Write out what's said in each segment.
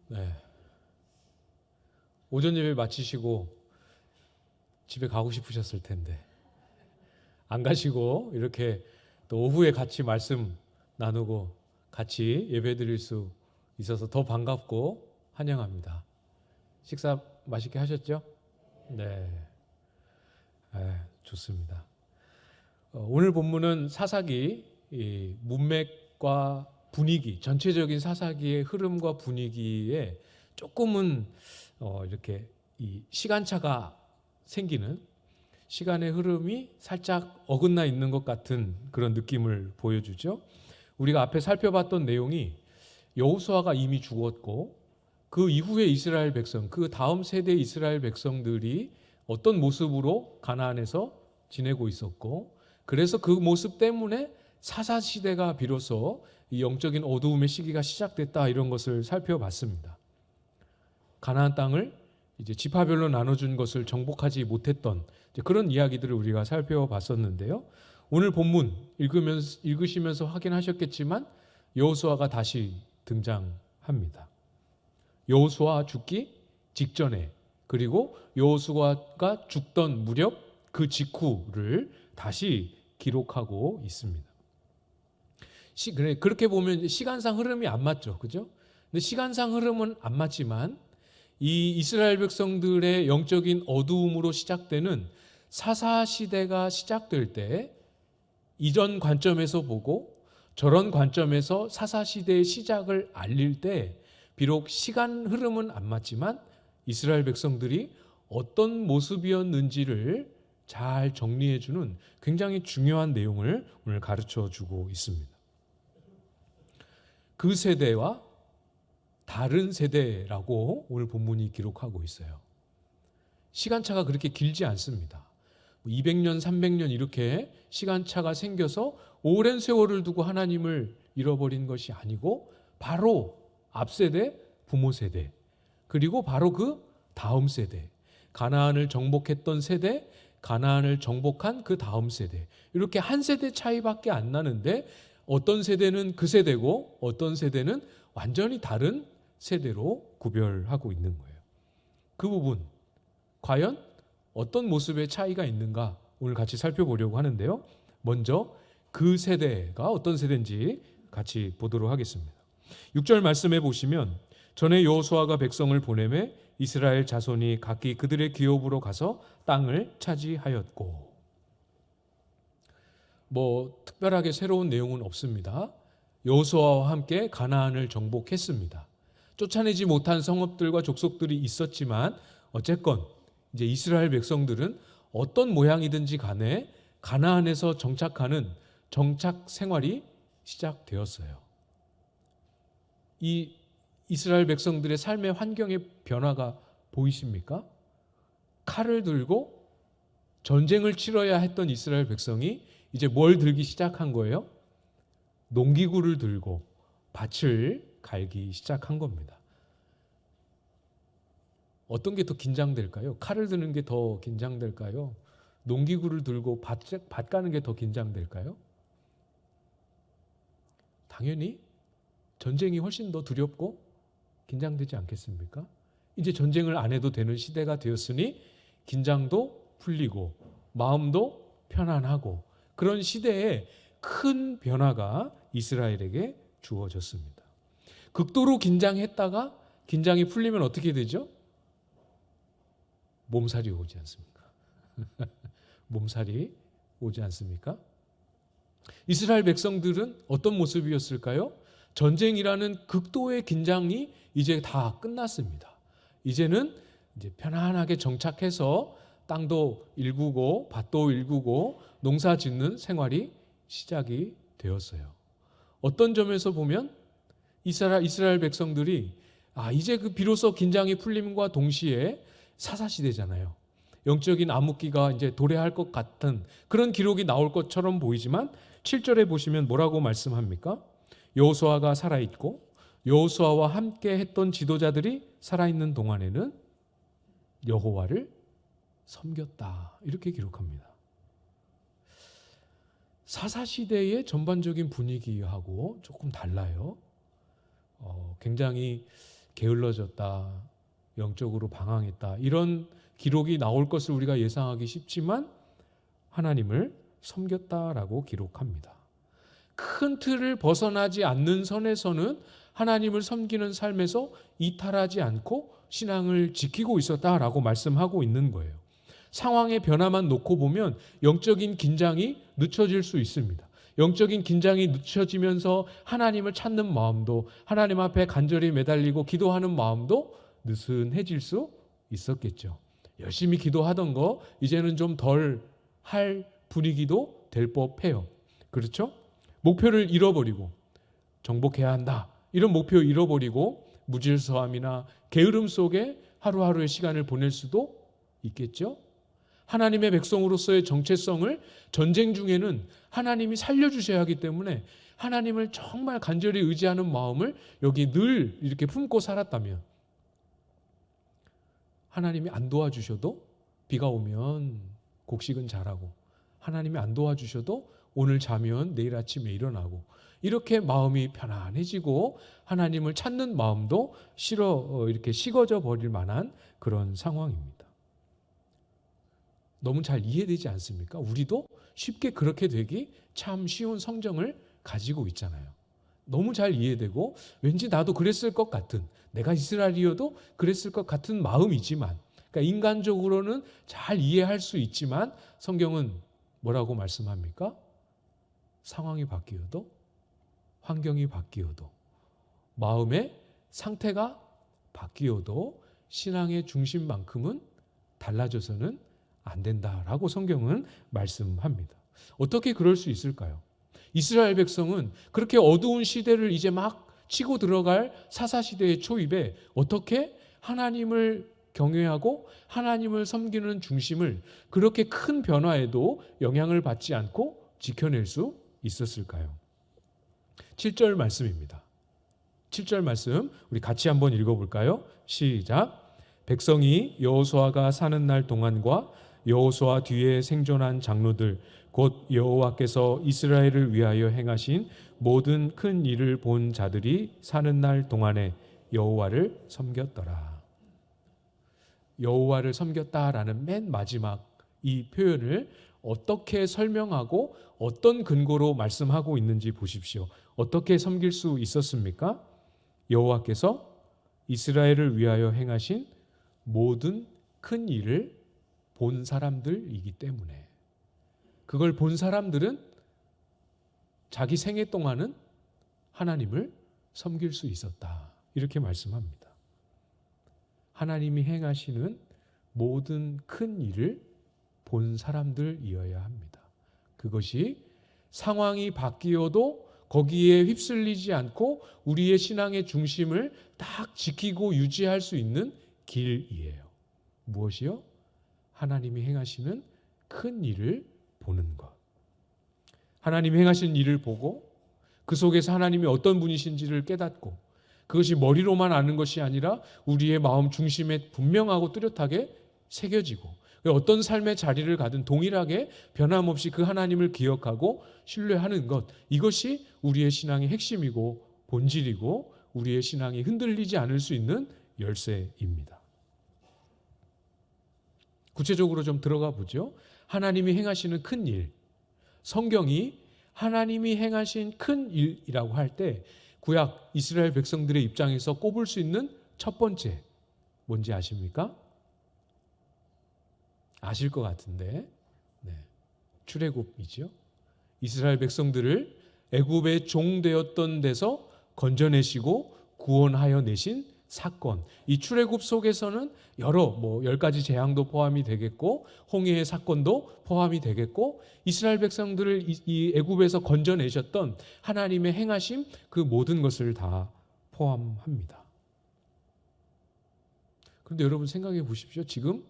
네. 오전 예배 마치시고 집에 가고 싶으셨을 텐데 안 가시고 이렇게 또 오후에 같이 말씀 나누고 같이 예배 드릴 수 있어서 더 반갑고 환영합니다. 식사 맛있게 하셨죠? 네. 좋습니다. 오늘 본문은 사사기 이 문맥과 분위기, 전체적인 사사기의 흐름과 분위기에 조금은 이렇게 이 시간차가 생기는, 시간의 흐름이 살짝 어긋나 있는 것 같은 그런 느낌을 보여주죠. 우리가 앞에 살펴봤던 내용이 여호수아가 이미 죽었고 그 이후에 이스라엘 백성, 그 다음 세대 이스라엘 백성들이 어떤 모습으로 가나안에서 지내고 있었고, 그래서 그 모습 때문에 사사 시대가 비로소 이 영적인 어두움의 시기가 시작됐다, 이런 것을 살펴봤습니다. 가나안 땅을 이제 지파별로 나눠준 것을 정복하지 못했던 그런 이야기들을 우리가 살펴봤었는데요. 오늘 본문 읽으시면서 확인하셨겠지만 여호수아가 다시 등장합니다. 여호수아 죽기 직전에, 그리고 여호수아가 죽던 무렵 그 직후를 다시 기록하고 있습니다. 그렇게 보면 시간상 흐름이 안 맞죠, 그죠? 근데 시간상 흐름은 안 맞지만 이 이스라엘 백성들의 영적인 어두움으로 시작되는 사사 시대가 시작될 때, 이전 관점에서 보고 저런 관점에서 사사 시대의 시작을 알릴 때, 비록 시간 흐름은 안 맞지만 이스라엘 백성들이 어떤 모습이었는지를 잘 정리해주는 굉장히 중요한 내용을 오늘 가르쳐주고 있습니다. 그 세대와 다른 세대라고 오늘 본문이 기록하고 있어요. 시간차가 그렇게 길지 않습니다. 200년, 300년 이렇게 시간차가 생겨서 오랜 세월을 두고 하나님을 잃어버린 것이 아니고, 바로 앞세대, 부모 세대, 그리고 바로 그 다음 세대, 가나안을 정복했던 세대, 가나안을 정복한 그 다음 세대, 이렇게 한 세대 차이밖에 안 나는데 어떤 세대는 그 세대고 어떤 세대는 완전히 다른 세대로 구별하고 있는 거예요. 그 부분, 과연 어떤 모습의 차이가 있는가 오늘 같이 살펴보려고 하는데요. 먼저 그 세대가 어떤 세대인지 같이 보도록 하겠습니다. 6절 말씀해 보시면, 전에 여호수아가 백성을 보내매 이스라엘 자손이 각기 그들의 기업으로 가서 땅을 차지하였고. 특별하게 새로운 내용은 없습니다. 여호수아와 함께 가나안을 정복했습니다. 쫓아내지 못한 성읍들과 족속들이 있었지만 어쨌건 이제 이스라엘 백성들은 어떤 모양이든지 간에 가나안에서 정착하는 정착 생활이 시작되었어요. 이 이스라엘 백성들의 삶의 환경의 변화가 보이십니까? 칼을 들고 전쟁을 치러야 했던 이스라엘 백성이 이제 뭘 들기 시작한 거예요? 농기구를 들고 밭을 갈기 시작한 겁니다. 어떤 게 더 긴장될까요? 칼을 드는 게 더 긴장될까요? 농기구를 들고 밭 가는 게 더 긴장될까요? 당연히 전쟁이 훨씬 더 두렵고 긴장되지 않겠습니까? 이제 전쟁을 안 해도 되는 시대가 되었으니 긴장도 풀리고 마음도 편안하고, 그런 시대에 큰 변화가 이스라엘에게 주어졌습니다. 극도로 긴장했다가 긴장이 풀리면 어떻게 되죠? 몸살이 오지 않습니까? 몸살이 오지 않습니까? 이스라엘 백성들은 어떤 모습이었을까요? 전쟁이라는 극도의 긴장이 이제 다 끝났습니다. 이제는 이제 편안하게 정착해서 땅도 일구고 밭도 일구고 농사 짓는 생활이 시작이 되었어요. 어떤 점에서 보면 이스라엘 백성들이 이제 그 비로소 긴장이 풀림과 동시에 사사시대잖아요. 영적인 암흑기가 이제 도래할 것 같은 그런 기록이 나올 것처럼 보이지만 7절에 보시면 뭐라고 말씀합니까? 여호수아가 살아있고 여호수아와 함께 했던 지도자들이 살아있는 동안에는 여호와를 섬겼다, 이렇게 기록합니다. 사사시대의 전반적인 분위기하고 조금 달라요. 굉장히 게을러졌다, 영적으로 방황했다, 이런 기록이 나올 것을 우리가 예상하기 쉽지만 하나님을 섬겼다라고 기록합니다. 큰 틀을 벗어나지 않는 선에서는 하나님을 섬기는 삶에서 이탈하지 않고 신앙을 지키고 있었다라고 말씀하고 있는 거예요. 상황의 변화만 놓고 보면 영적인 긴장이 늦춰질 수 있습니다. 영적인 긴장이 늦춰지면서 하나님을 찾는 마음도, 하나님 앞에 간절히 매달리고 기도하는 마음도 느슨해질 수 있었겠죠. 열심히 기도하던 거 이제는 좀 덜 할 분위기도 될 법해요. 그렇죠? 목표를 잃어버리고 정복해야 한다, 이런 목표 잃어버리고 무질서함이나 게으름 속에 하루하루의 시간을 보낼 수도 있겠죠. 하나님의 백성으로서의 정체성을 전쟁 중에는 하나님이 살려주셔야 하기 때문에 하나님을 정말 간절히 의지하는 마음을 여기 늘 이렇게 품고 살았다면, 하나님이 안 도와주셔도 비가 오면 곡식은 자라고, 하나님이 안 도와주셔도 오늘 자면 내일 아침에 일어나고, 이렇게 마음이 편안해지고 하나님을 찾는 마음도 이렇게 식어져 버릴 만한 그런 상황입니다. 너무 잘 이해되지 않습니까? 우리도 쉽게 그렇게 되기 참 쉬운 성정을 가지고 있잖아요. 너무 잘 이해되고 왠지 나도 그랬을 것 같은, 내가 이스라엘이어도 그랬을 것 같은 마음이지만, 그러니까 인간적으로는 잘 이해할 수 있지만 성경은 뭐라고 말씀합니까? 상황이 바뀌어도, 환경이 바뀌어도, 마음의 상태가 바뀌어도 신앙의 중심만큼은 달라져서는 안 된다라고 성경은 말씀합니다. 어떻게 그럴 수 있을까요? 이스라엘 백성은 그렇게 어두운 시대를 이제 막 치고 들어갈 사사시대의 초입에 어떻게 하나님을 경외하고 하나님을 섬기는 중심을 그렇게 큰 변화에도 영향을 받지 않고 지켜낼 수 있었을까요? 7절 말씀입니다. 7절 말씀 우리 같이 한번 읽어볼까요? 시작. 백성이 여호수아가 사는 날 동안과 여호수아 뒤에 생존한 장로들 곧 여호와께서 이스라엘을 위하여 행하신 모든 큰 일을 본 자들이 사는 날 동안에 여호와를 섬겼더라. 여호와를 섬겼다라는 맨 마지막 이 표현을 어떻게 설명하고 어떤 근거로 말씀하고 있는지 보십시오. 어떻게 섬길 수 있었습니까? 여호와께서 이스라엘을 위하여 행하신 모든 큰 일을 본 사람들이기 때문에, 그걸 본 사람들은 자기 생애 동안은 하나님을 섬길 수 있었다, 이렇게 말씀합니다. 하나님이 행하시는 모든 큰 일을 본 사람들이어야 합니다. 그것이 상황이 바뀌어도 거기에 휩쓸리지 않고 우리의 신앙의 중심을 딱 지키고 유지할 수 있는 길이에요. 무엇이요? 하나님이 행하시는 큰 일을 보는 것. 하나님이 행하신 일을 보고 그 속에서 하나님이 어떤 분이신지를 깨닫고, 그것이 머리로만 아는 것이 아니라 우리의 마음 중심에 분명하고 뚜렷하게 새겨지고, 어떤 삶의 자리를 가든 동일하게 변함없이 그 하나님을 기억하고 신뢰하는 것, 이것이 우리의 신앙의 핵심이고 본질이고 우리의 신앙이 흔들리지 않을 수 있는 열쇠입니다. 구체적으로 좀 들어가 보죠. 하나님이 행하시는 큰 일, 성경이 하나님이 행하신 큰 일이라고 할 때 구약 이스라엘 백성들의 입장에서 꼽을 수 있는 첫 번째, 뭔지 아십니까? 아실 것 같은데, 출애굽이죠. 이스라엘 백성들을 애굽의 종 되었던 데서 건져내시고 구원하여 내신 사건. 이 출애굽 속에서는 여러 10가지 재앙도 포함이 되겠고 홍해의 사건도 포함이 되겠고, 이스라엘 백성들을 이 애굽에서 건져내셨던 하나님의 행하심, 그 모든 것을 다 포함합니다. 그런데 여러분 생각해 보십시오. 지금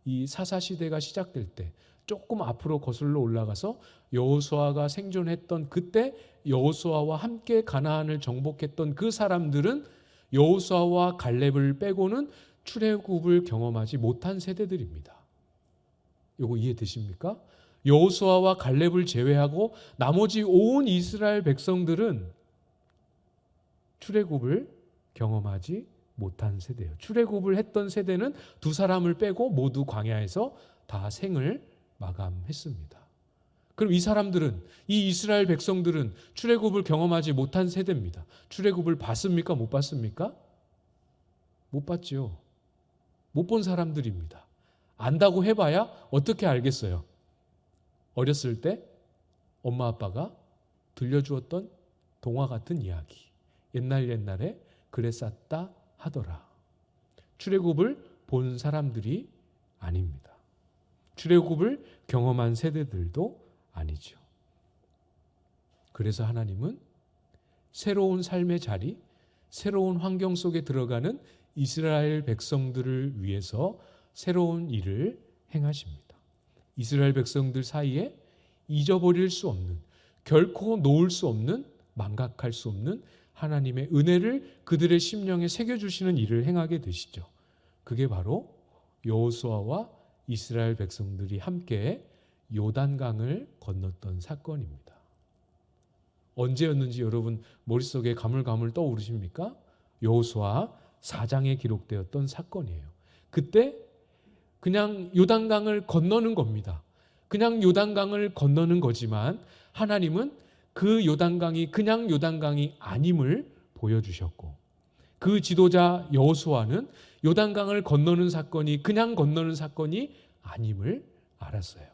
이 사사시대가 시작될 때 조금 앞으로 거슬러 올라가서 여호수아가 생존했던 그때 여호수아와 함께 가나안을 정복했던 그 사람들은 여호수아와 갈렙을 빼고는 출애굽을 경험하지 못한 세대들입니다. 이거 이해되십니까? 여호수아와 갈렙을 제외하고 나머지 온 이스라엘 백성들은 출애굽을 경험하지 못한 세대예요. 출애굽을 했던 세대는 두 사람을 빼고 모두 광야에서 다 생을 마감했습니다. 그럼 이 사람들은, 이 이스라엘 백성들은 출애굽을 경험하지 못한 세대입니다. 출애굽을 봤습니까? 못 봤습니까? 못 봤죠. 못 본 사람들입니다. 안다고 해봐야 어떻게 알겠어요? 어렸을 때 엄마 아빠가 들려주었던 동화 같은 이야기. 옛날에 그랬었다 하더라. 출애굽을 본 사람들이 아닙니다. 출애굽을 경험한 세대들도 아니죠. 그래서 하나님은 새로운 삶의 자리, 새로운 환경 속에 들어가는 이스라엘 백성들을 위해서 새로운 일을 행하십니다. 이스라엘 백성들 사이에 잊어버릴 수 없는, 결코 놓을 수 없는, 망각할 수 없는 하나님의 은혜를 그들의 심령에 새겨주시는 일을 행하게 되시죠. 그게 바로 여호수아와 이스라엘 백성들이 함께 요단강을 건넜던 사건입니다. 언제였는지 여러분 머릿속에 가물가물 떠오르십니까? 여호수아 4장에 기록되었던 사건이에요. 그때 그냥 요단강을 건너는 겁니다. 그냥 요단강을 건너는 거지만 하나님은 그 요단강이 그냥 요단강이 아님을 보여주셨고, 그 지도자 여호수아는 요단강을 건너는 사건이 그냥 건너는 사건이 아님을 알았어요.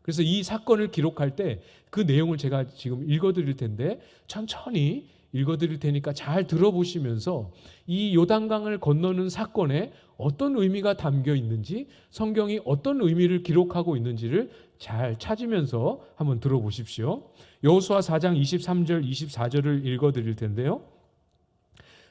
그래서 이 사건을 기록할 때 그 내용을 제가 지금 읽어드릴 텐데 천천히 읽어드릴 테니까 잘 들어보시면서 이 요단강을 건너는 사건에 어떤 의미가 담겨 있는지, 성경이 어떤 의미를 기록하고 있는지를 잘 찾으면서 한번 들어보십시오. 여호수아 4장 23절 24절을 읽어드릴 텐데요.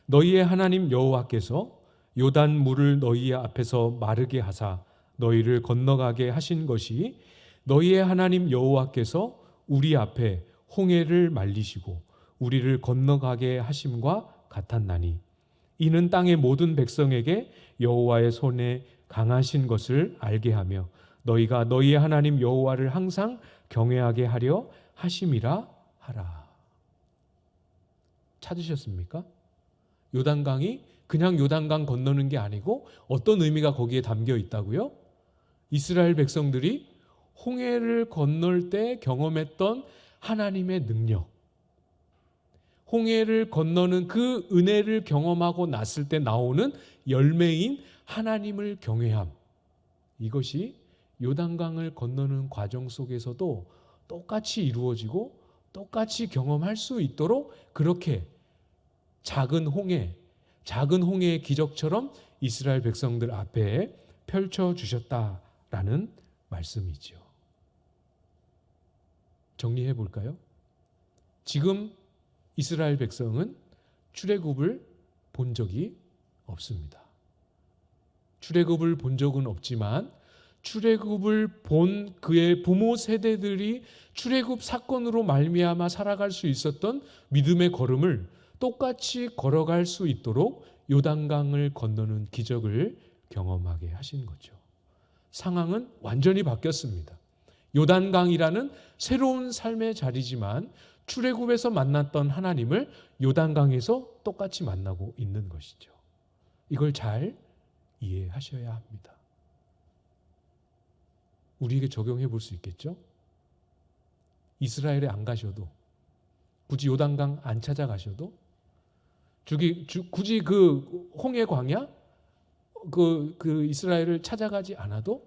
너희의 하나님 여호와께서 요단 물을 너희 앞에서 마르게 하사 너희를 건너가게 하신 것이 너희의 하나님 여호와께서 우리 앞에 홍해를 말리시고 우리를 건너가게 하심과 같았나니 이는 땅의 모든 백성에게 여호와의 손에 강하신 것을 알게 하며 너희가 너희의 하나님 여호와를 항상 경외하게 하려 하심이라 하라. 찾으셨습니까? 요단강이 그냥 요단강 건너는 게 아니고 어떤 의미가 거기에 담겨 있다고요? 이스라엘 백성들이 홍해를 건널 때 경험했던 하나님의 능력, 홍해를 건너는 그 은혜를 경험하고 났을 때 나오는 열매인 하나님을 경외함, 이것이 요단강을 건너는 과정 속에서도 똑같이 이루어지고 똑같이 경험할 수 있도록 그렇게 작은 홍해의 기적처럼 이스라엘 백성들 앞에 펼쳐주셨다라는 말씀이죠. 정리해 볼까요? 지금 이스라엘 백성은 출애굽을 본 적이 없습니다. 출애굽을 본 적은 없지만 출애굽을 본 그의 부모 세대들이 출애굽 사건으로 말미암아 살아갈 수 있었던 믿음의 걸음을 똑같이 걸어갈 수 있도록 요단강을 건너는 기적을 경험하게 하신 거죠. 상황은 완전히 바뀌었습니다. 요단강이라는 새로운 삶의 자리지만 출애굽에서 만났던 하나님을 요단강에서 똑같이 만나고 있는 것이죠. 이걸 잘 이해하셔야 합니다. 우리에게 적용해 볼 수 있겠죠? 이스라엘에 안 가셔도, 굳이 요단강 안 찾아가셔도, 굳이 그 홍해 광야, 그 이스라엘을 찾아가지 않아도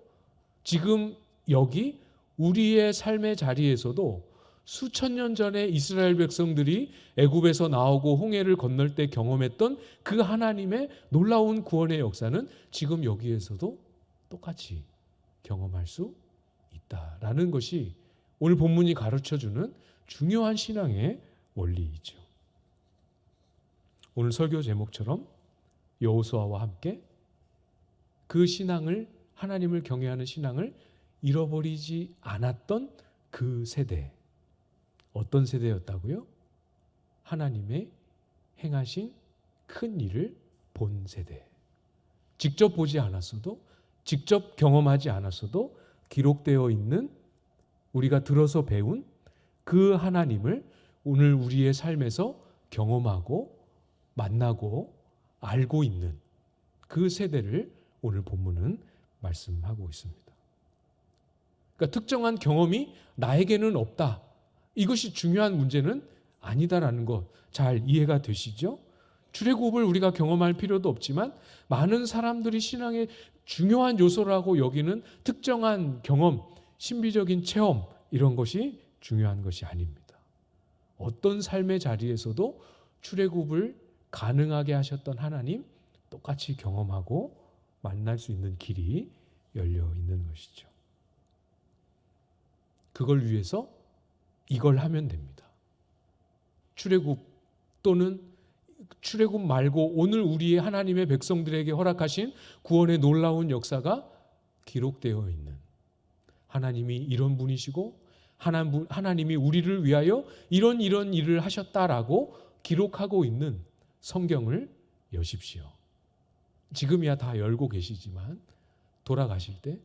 지금 여기 우리의 삶의 자리에서도 수천 년 전에 이스라엘 백성들이 애굽에서 나오고 홍해를 건널 때 경험했던 그 하나님의 놀라운 구원의 역사는 지금 여기에서도 똑같이 경험할 수 있다라는 것이 오늘 본문이 가르쳐주는 중요한 신앙의 원리이죠. 오늘 설교 제목처럼 여호수아와 함께 그 신앙을, 하나님을 경외하는 신앙을 잃어버리지 않았던 그 세대, 어떤 세대였다고요? 하나님의 행하신 큰 일을 본 세대. 직접 보지 않았어도, 직접 경험하지 않았어도 기록되어 있는, 우리가 들어서 배운 그 하나님을 오늘 우리의 삶에서 경험하고 만나고 알고 있는 그 세대를 오늘 본문은 말씀하고 있습니다. 그러니까 특정한 경험이 나에게는 없다. 이것이 중요한 문제는 아니다라는 것 잘 이해가 되시죠? 출애굽을 우리가 경험할 필요도 없지만 많은 사람들이 신앙의 중요한 요소라고 여기는 특정한 경험, 신비적인 체험 이런 것이 중요한 것이 아닙니다. 어떤 삶의 자리에서도 출애굽을 가능하게 하셨던 하나님 똑같이 경험하고 만날 수 있는 길이 열려 있는 것이죠. 그걸 위해서 이걸 하면 됩니다. 출애굽 또는 출애굽 말고 오늘 우리의 하나님의 백성들에게 허락하신 구원의 놀라운 역사가 기록되어 있는 하나님이 이런 분이시고 하나님이 우리를 위하여 이런 일을 하셨다라고 기록하고 있는 성경을 여십시오. 지금이야 다 열고 계시지만 돌아가실 때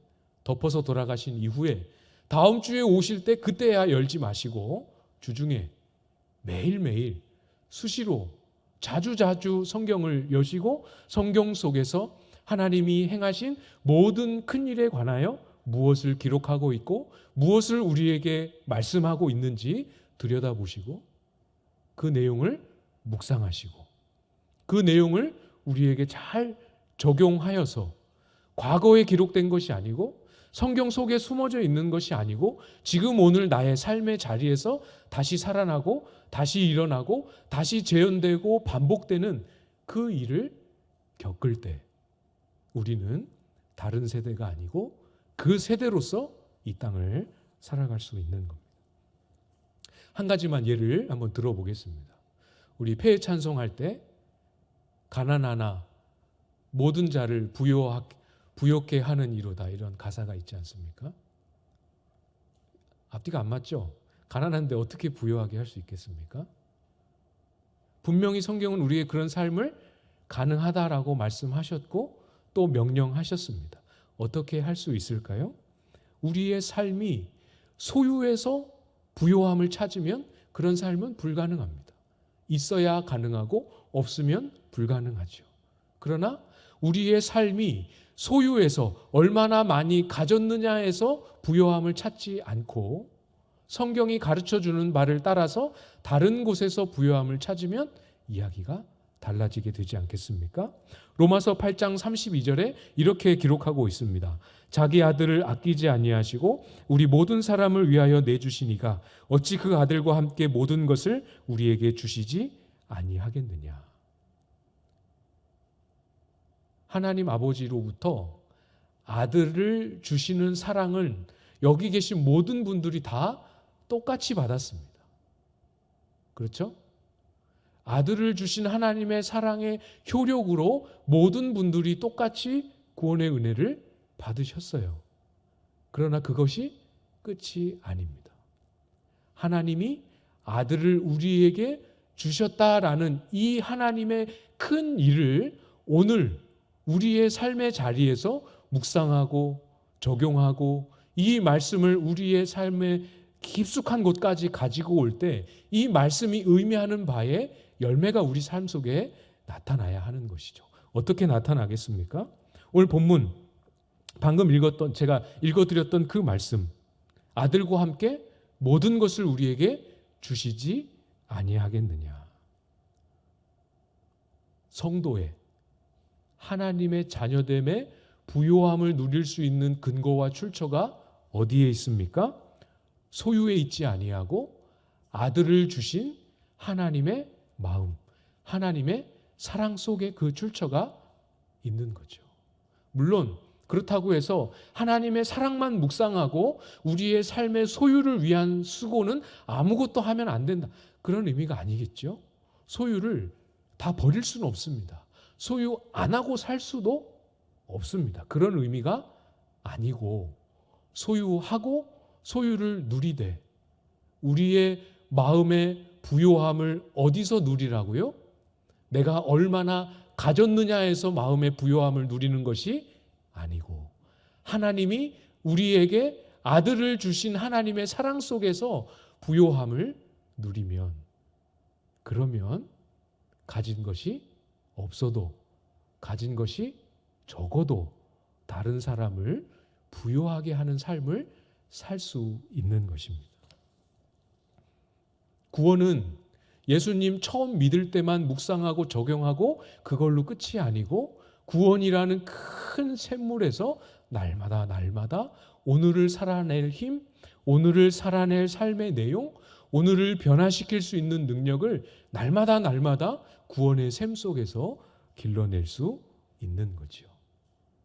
덮어서 돌아가신 이후에 다음 주에 오실 때 그때야 열지 마시고 주중에 매일매일 수시로 자주자주 성경을 여시고 성경 속에서 하나님이 행하신 모든 큰 일에 관하여 무엇을 기록하고 있고 무엇을 우리에게 말씀하고 있는지 들여다보시고 그 내용을 묵상하시고 그 내용을 우리에게 잘 적용하여서 과거에 기록된 것이 아니고 성경 속에 숨어져 있는 것이 아니고 지금 오늘 나의 삶의 자리에서 다시 살아나고 다시 일어나고 다시 재현되고 반복되는 그 일을 겪을 때 우리는 다른 세대가 아니고 그 세대로서 이 땅을 살아갈 수 있는 겁니다. 한 가지만 예를 한번 들어보겠습니다. 우리 폐회 찬송할 때 가난하나 모든 자를 부욕해 하는 이로다 이런 가사가 있지 않습니까? 앞뒤가 안 맞죠? 가난한데 어떻게 부유하게 할 수 있겠습니까? 분명히 성경은 우리의 그런 삶을 가능하다라고 말씀하셨고 또 명령하셨습니다. 어떻게 할 수 있을까요? 우리의 삶이 소유에서 부요함을 찾으면 그런 삶은 불가능합니다. 있어야 가능하고 없으면 불가능하죠. 그러나 우리의 삶이 소유에서 얼마나 많이 가졌느냐에서 부요함을 찾지 않고 성경이 가르쳐주는 바를 따라서 다른 곳에서 부요함을 찾으면 이야기가 달라지게 되지 않겠습니까? 로마서 8장 32절에 이렇게 기록하고 있습니다. 자기 아들을 아끼지 아니하시고 우리 모든 사람을 위하여 내주시니가 어찌 그 아들과 함께 모든 것을 우리에게 주시지 아니하겠느냐. 하나님 아버지로부터 아들을 주시는 사랑은 여기 계신 모든 분들이 다 똑같이 받았습니다. 그렇죠? 아들을 주신 하나님의 사랑의 효력으로 모든 분들이 똑같이 구원의 은혜를 받으셨어요. 그러나 그것이 끝이 아닙니다. 하나님이 아들을 우리에게 주셨다라는 이 하나님의 큰 일을 오늘 우리의 삶의 자리에서 묵상하고 적용하고 이 말씀을 우리의 삶의 깊숙한 곳까지 가지고 올 때 이 말씀이 의미하는 바에 열매가 우리 삶 속에 나타나야 하는 것이죠. 어떻게 나타나겠습니까? 오늘 본문 방금 제가 읽어드렸던 그 말씀, 아들과 함께 모든 것을 우리에게 주시지 아니하겠느냐. 성도의 하나님의 자녀됨의 부요함을 누릴 수 있는 근거와 출처가 어디에 있습니까? 소유에 있지 아니하고 아들을 주신 하나님의 마음, 하나님의 사랑 속에 그 출처가 있는 거죠. 물론 그렇다고 해서 하나님의 사랑만 묵상하고 우리의 삶의 소유를 위한 수고는 아무것도 하면 안 된다. 그런 의미가 아니겠죠. 소유를 다 버릴 수는 없습니다. 소유 안 하고 살 수도 없습니다. 그런 의미가 아니고 소유하고 소유를 누리되 우리의 마음의 부요함을 어디서 누리라고요? 내가 얼마나 가졌느냐에서 마음의 부요함을 누리는 것이 아니고 하나님이 우리에게 아들을 주신 하나님의 사랑 속에서 부요함을 누리면 그러면 가진 것이 없어도 가진 것이 적어도 다른 사람을 부유하게 하는 삶을 살 수 있는 것입니다. 구원은 예수님 처음 믿을 때만 묵상하고 적용하고 그걸로 끝이 아니고, 구원이라는 큰 샘물에서 날마다 오늘을 살아낼 힘, 오늘을 살아낼 삶의 내용, 오늘을 변화시킬 수 있는 능력을 날마다 구원의 샘 속에서 길러낼 수 있는 거지요.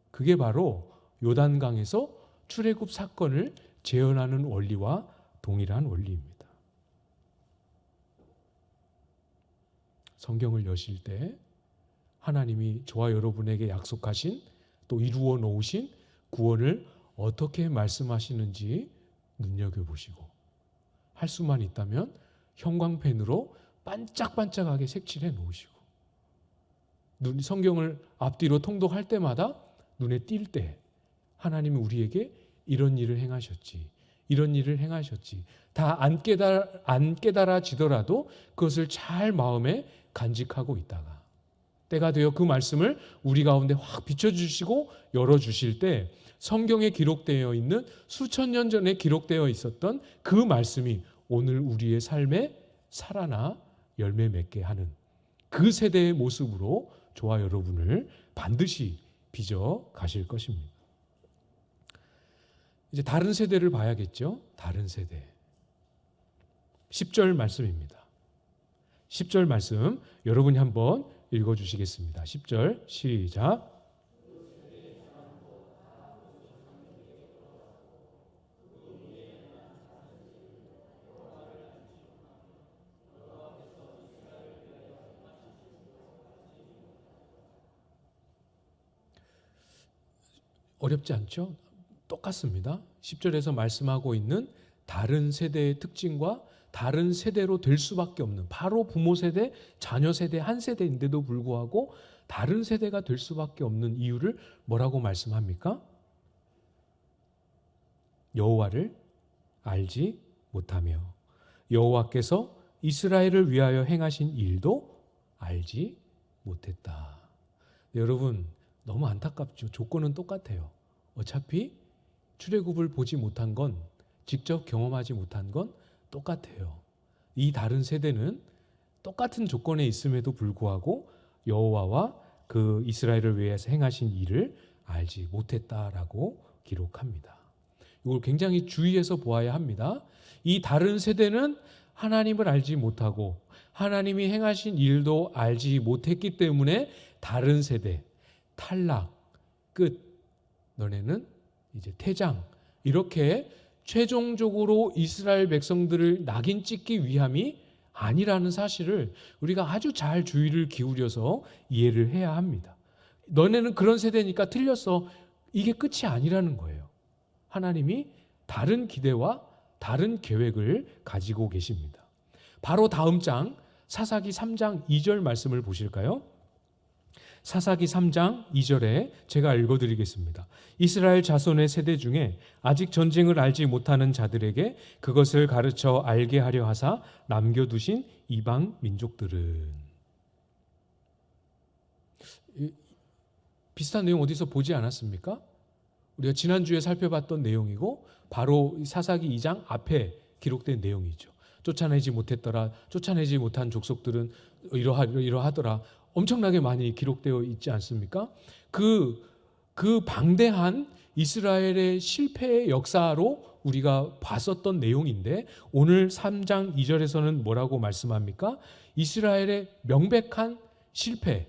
그게 바로 요단강에서 출애굽 사건을 재현하는 원리와 동일한 원리입니다. 성경을 여실 때 하나님이 저와 여러분에게 약속하신, 또 이루어 놓으신 구원을 어떻게 말씀하시는지 눈여겨보시고, 할 수만 있다면 형광펜으로 반짝반짝하게 색칠해 놓으시고, 성경을 앞뒤로 통독할 때마다 눈에 띌 때 하나님이 우리에게 이런 일을 행하셨지, 이런 일을 행하셨지, 다 안 깨달아지더라도 그것을 잘 마음에 간직하고 있다가 때가 되어 그 말씀을 우리 가운데 확 비춰주시고 열어주실 때, 성경에 기록되어 있는 수천 년 전에 기록되어 있었던 그 말씀이 오늘 우리의 삶에 살아나 열매 맺게 하는 그 세대의 모습으로 저와 여러분을 반드시 빚어 가실 것입니다. 이제 다른 세대를 봐야겠죠. 다른 세대. 10절 말씀입니다. 10절 말씀 여러분이 한번 읽어주시겠습니다. 10절 시작. 어렵지 않죠? 똑같습니다. 10절에서 말씀하고 있는 다른 세대의 특징과 다른 세대로 될 수밖에 없는, 바로 부모 세대, 자녀 세대 한 세대인데도 불구하고 다른 세대가 될 수밖에 없는 이유를 뭐라고 말씀합니까? 여호와를 알지 못하며 여호와께서 이스라엘을 위하여 행하신 일도 알지 못했다. 여러분, 너무 안타깝죠. 조건은 똑같아요. 어차피 출애굽을 보지 못한 건, 직접 경험하지 못한 건 똑같아요. 이 다른 세대는 똑같은 조건에 있음에도 불구하고 여호와와 그 이스라엘을 위해서 행하신 일을 알지 못했다라고 기록합니다. 이걸 굉장히 주의해서 보아야 합니다. 이 다른 세대는 하나님을 알지 못하고 하나님이 행하신 일도 알지 못했기 때문에 다른 세대, 탈락, 끝, 너네는 이제 퇴장, 이렇게 최종적으로 이스라엘 백성들을 낙인 찍기 위함이 아니라는 사실을 우리가 아주 잘 주의를 기울여서 이해를 해야 합니다. 너네는 그런 세대니까 틀렸어, 이게 끝이 아니라는 거예요. 하나님이 다른 기대와 다른 계획을 가지고 계십니다. 바로 다음 장 사사기 3장 2절 말씀을 보실까요? 사사기 3장 2절에 제가 읽어드리겠습니다. 이스라엘 자손의 세대 중에 아직 전쟁을 알지 못하는 자들에게 그것을 가르쳐 알게 하려 하사 남겨두신 이방 민족들은. 비슷한 내용 어디서 보지 않았습니까? 우리가 지난주에 살펴봤던 내용이고 바로 사사기 2장 앞에 기록된 내용이죠. 쫓아내지 못했더라, 쫓아내지 못한 족속들은 이러하더라, 엄청나게 많이 기록되어 있지 않습니까? 그 방대한 이스라엘의 실패의 역사로 우리가 봤었던 내용인데, 오늘 3장 2절에서는 뭐라고 말씀합니까? 이스라엘의 명백한 실패,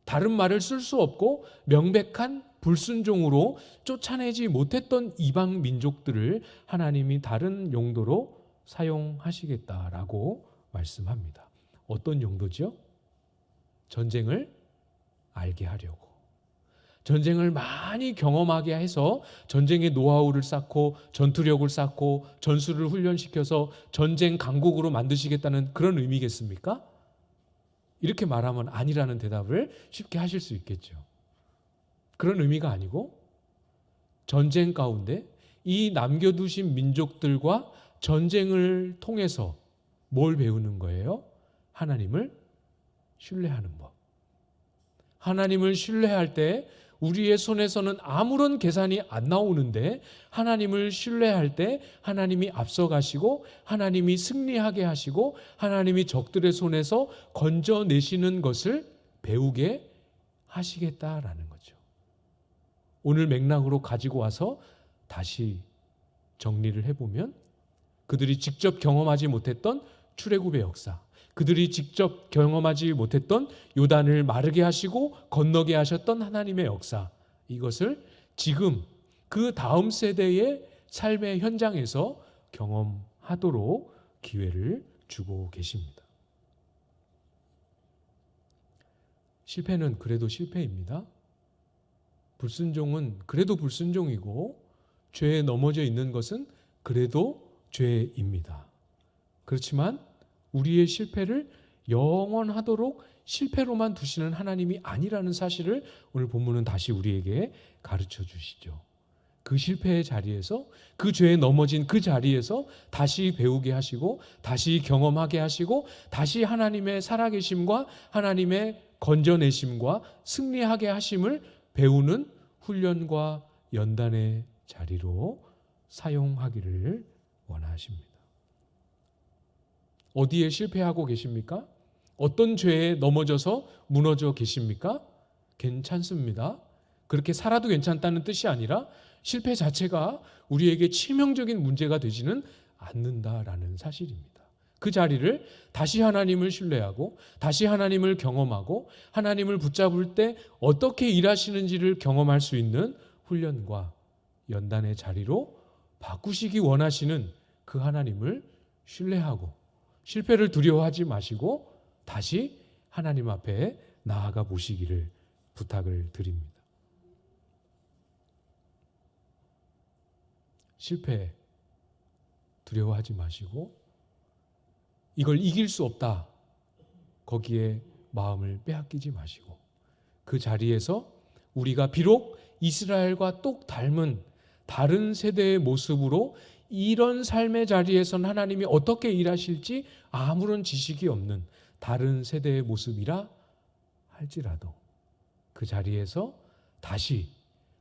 다른 말을 쓸 수 없고 명백한 불순종으로 쫓아내지 못했던 이방 민족들을 하나님이 다른 용도로 사용하시겠다라고 말씀합니다. 어떤 용도죠? 전쟁을 알게 하려고, 전쟁을 많이 경험하게 해서 전쟁의 노하우를 쌓고 전투력을 쌓고 전술을 훈련시켜서 전쟁 강국으로 만드시겠다는 그런 의미겠습니까? 이렇게 말하면 아니라는 대답을 쉽게 하실 수 있겠죠. 그런 의미가 아니고, 전쟁 가운데 이 남겨두신 민족들과 전쟁을 통해서 뭘 배우는 거예요? 하나님을 신뢰하는 법, 하나님을 신뢰할 때 우리의 손에서는 아무런 계산이 안 나오는데 하나님을 신뢰할 때 하나님이 앞서가시고 하나님이 승리하게 하시고 하나님이 적들의 손에서 건져내시는 것을 배우게 하시겠다라는 거죠. 오늘 맥락으로 가지고 와서 다시 정리를 해보면 그들이 직접 경험하지 못했던 출애굽의 역사, 그들이 직접 경험하지 못했던 요단을 마르게 하시고 건너게 하셨던 하나님의 역사, 이것을 지금 그 다음 세대의 삶의 현장에서 경험하도록 기회를 주고 계십니다. 실패는 그래도 실패입니다. 불순종은 그래도 불순종이고 죄에 넘어져 있는 것은 그래도 죄입니다. 그렇지만 우리의 실패를 영원하도록 실패로만 두시는 하나님이 아니라는 사실을 오늘 본문은 다시 우리에게 가르쳐 주시죠. 그 실패의 자리에서, 그 죄에 넘어진 그 자리에서 다시 배우게 하시고 다시 경험하게 하시고 다시 하나님의 살아계심과 하나님의 건져내심과 승리하게 하심을 배우는 훈련과 연단의 자리로 사용하기를 원하십니다. 어디에 실패하고 계십니까? 어떤 죄에 넘어져서 무너져 계십니까? 괜찮습니다. 그렇게 살아도 괜찮다는 뜻이 아니라 실패 자체가 우리에게 치명적인 문제가 되지는 않는다라는 사실입니다. 그 자리를 다시 하나님을 신뢰하고 다시 하나님을 경험하고 하나님을 붙잡을 때 어떻게 일하시는지를 경험할 수 있는 훈련과 연단의 자리로 바꾸시기 원하시는 그 하나님을 신뢰하고 실패를 두려워하지 마시고 다시 하나님 앞에 나아가 보시기를 부탁을 드립니다. 실패 두려워하지 마시고 이걸 이길 수 없다, 거기에 마음을 빼앗기지 마시고 그 자리에서 우리가 비록 이스라엘과 똑 닮은 다른 세대의 모습으로 이런 삶의 자리에선 하나님이 어떻게 일하실지 아무런 지식이 없는 다른 세대의 모습이라 할지라도 그 자리에서 다시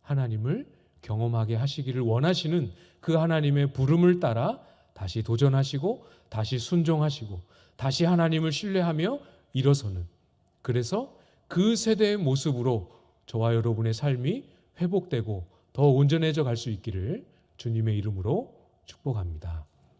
하나님을 경험하게 하시기를 원하시는 그 하나님의 부름을 따라 다시 도전하시고 다시 순종하시고 다시 하나님을 신뢰하며 일어서는, 그래서 그 세대의 모습으로 저와 여러분의 삶이 회복되고 더 온전해져 갈 수 있기를 주님의 이름으로 축복합니다.